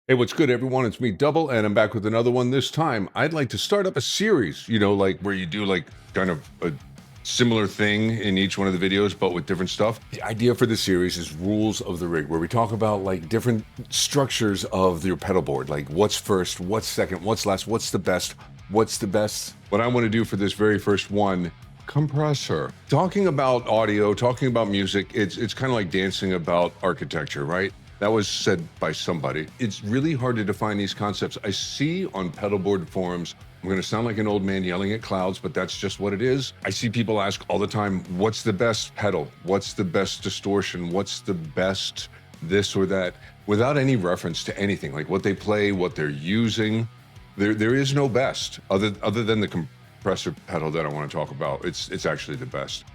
Hey, what's good, everyone? It's me, Double, and I'm back with another one. This time, I'd like to start up a series, like where you do like kind of a similar thing in each one of the videos, but with different stuff. The idea for this series is rules of the rig, where we talk about like different structures of your pedal board, like what's first, what's second, what's last, what's the best, what's the best. What I want to do for this very first one, compressor. Talking about audio, talking about music, it's kind of like dancing about architecture, right? That was said by somebody. It's really hard to define these concepts. I see on pedalboard forums, I'm going to sound like an old man yelling at clouds, but that's just what it is. I see people ask all the time, what's the best pedal? What's the best distortion? What's the best this or that? Without any reference to anything, like what they play, what they're using. There is no best other than the compressor pedal that I want to talk about. It's actually the best.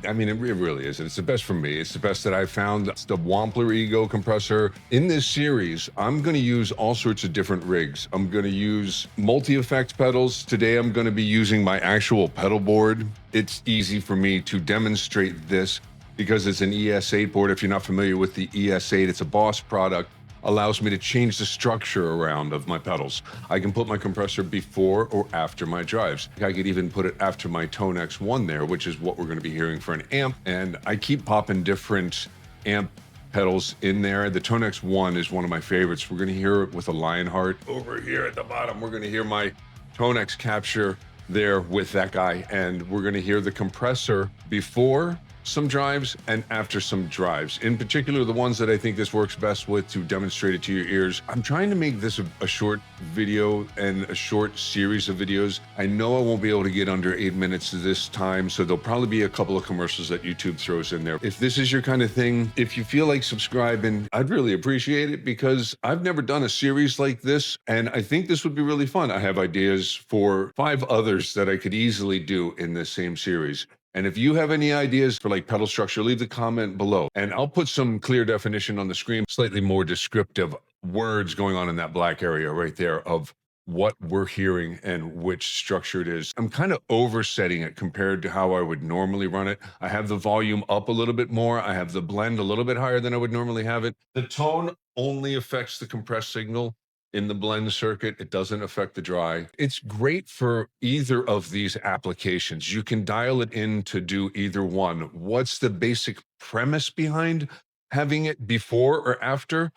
I mean, it really is. It's the best for me. It's the best that I've found. It's the Wampler Ego compressor. In this series, I'm going to use all sorts of different rigs. I'm going to use multi-effect pedals. Today, I'm going to be using my actual pedal board. It's easy for me to demonstrate this because it's an ES8 board. If you're not familiar with the ES8, it's a Boss product. Allows me to change the structure around of my pedals. I can put my compressor before or after my drives. I could even put it after my Tone X1 there, which is what we're going to be hearing for an amp. And I keep popping different amp pedals in there. The Tone X1 is one of my favorites. We're going to hear it with a Lionheart. Over here at the bottom, we're going to hear my Tone X capture there with that guy. And we're going to hear the compressor before some drives and after some drives. In particular, the ones that I think this works best with to demonstrate it to your ears. I'm trying to make this a short video and a short series of videos. I know I won't be able to get under 8 minutes this time, so there'll probably be a couple of commercials that YouTube throws in there. If this is your kind of thing, if you feel like subscribing, I'd really appreciate it because I've never done a series like this, and I think this would be really fun. I have ideas for 5 others that I could easily do in this same series. And if you have any ideas for like pedal structure, leave the comment below. And I'll put some clear definition on the screen, slightly more descriptive words going on in that black area right there of what we're hearing and which structure it is. I'm kind of oversetting it compared to how I would normally run it. I have the volume up a little bit more. I have the blend a little bit higher than I would normally have it. The tone only affects the compressed signal in the blend circuit. It doesn't affect the dry. It's great for either of these applications. You can dial it in to do either one. What's the basic premise behind having it before or after?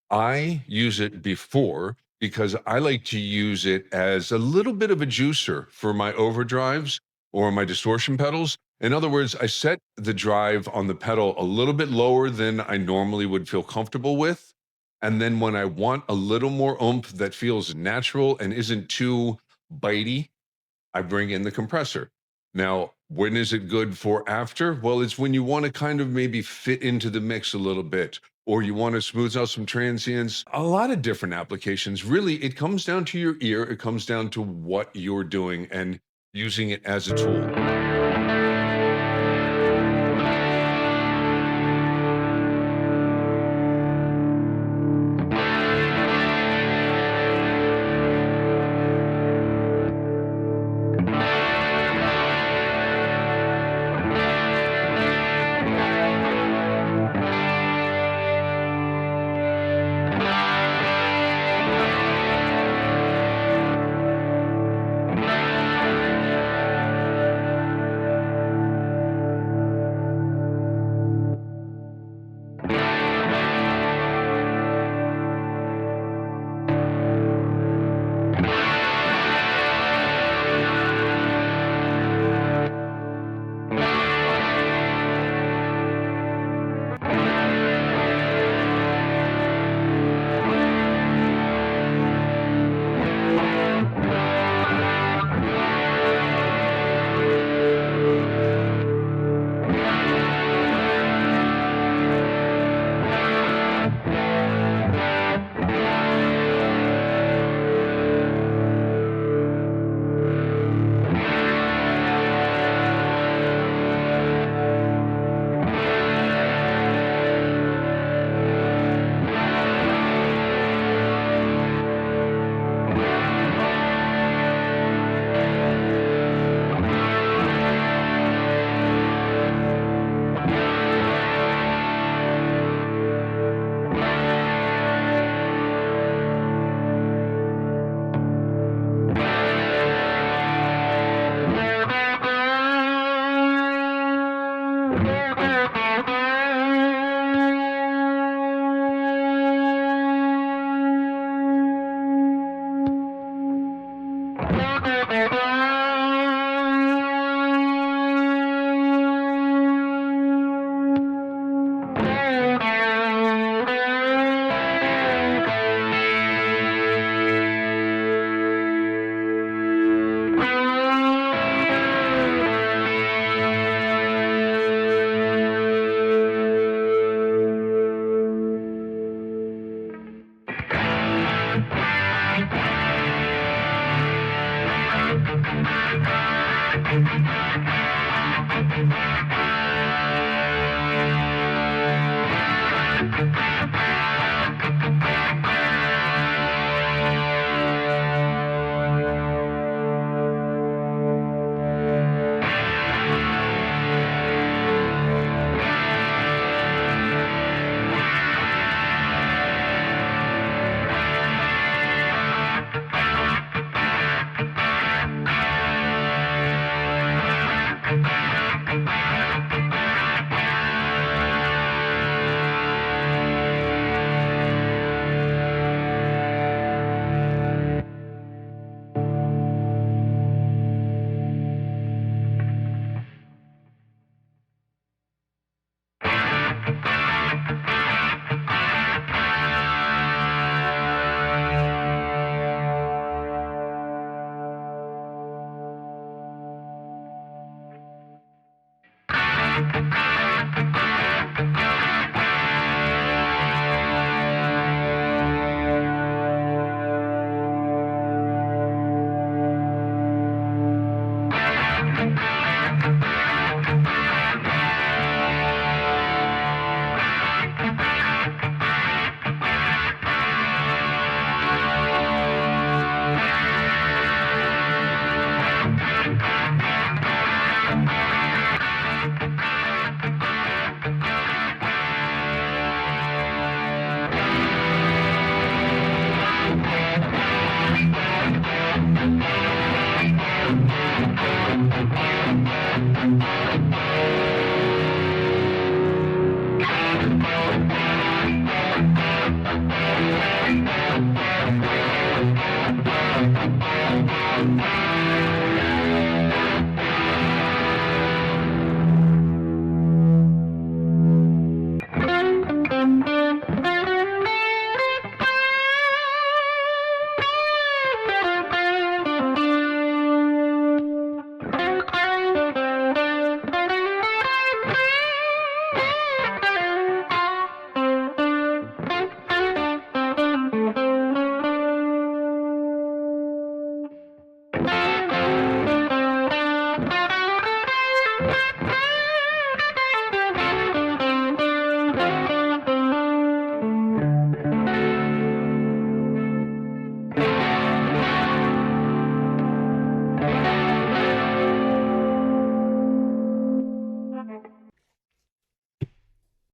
I use it before because I like to use it as a little bit of a juicer for my overdrives or my distortion pedals. In other words, I set the drive on the pedal a little bit lower than I normally would feel comfortable with. And then when I want a little more oomph that feels natural and isn't too bitey, I bring in the compressor. Now, when is it good for after? Well, it's when you want to kind of maybe fit into the mix a little bit, or you want to smooth out some transients. A lot of different applications. Really, it comes down to your ear. It comes down to what you're doing and using it as a tool.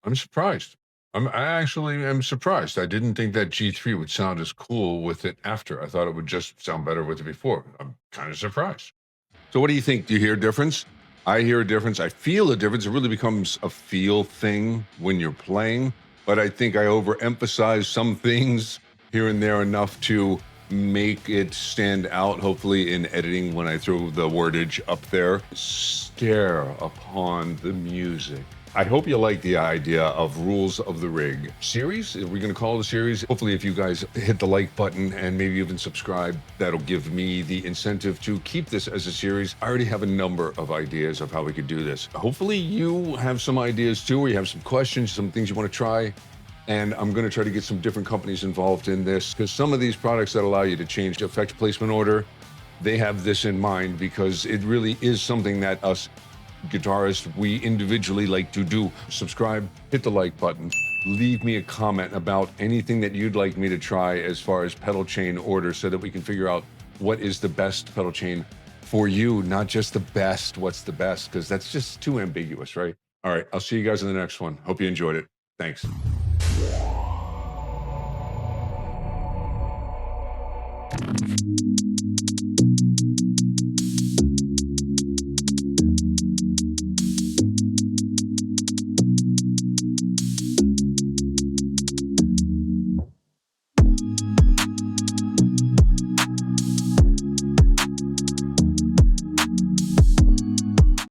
I'm surprised. I actually am surprised. I didn't think that G3 would sound as cool with it after. I thought it would just sound better with it before. I'm kind of surprised. So what do you think? Do you hear a difference? I hear a difference. I feel a difference. It really becomes a feel thing when you're playing, but I think I overemphasize some things here and there enough to make it stand out, hopefully in editing when I throw the wordage up there. Stare upon the music. I hope you like the idea of Rules of the Rig series. Are we going to call it a series? Hopefully, if you guys hit the like button and maybe even subscribe, that'll give me the incentive to keep this as a series. I already have a number of ideas of how we could do this. Hopefully, you have some ideas too, or you have some questions, some things you want to try. And I'm going to try to get some different companies involved in this, because some of these products that allow you to change effect placement order, they have this in mind, because it really is something that us guitarists, we individually like to do. Subscribe, hit the like button, leave me a comment about anything that you'd like me to try as far as pedal chain order, so that we can figure out what is the best pedal chain for you, not just the best, what's the best, because that's just too ambiguous, right? All right, I'll see you guys in the next one. Hope you enjoyed it. Thanks.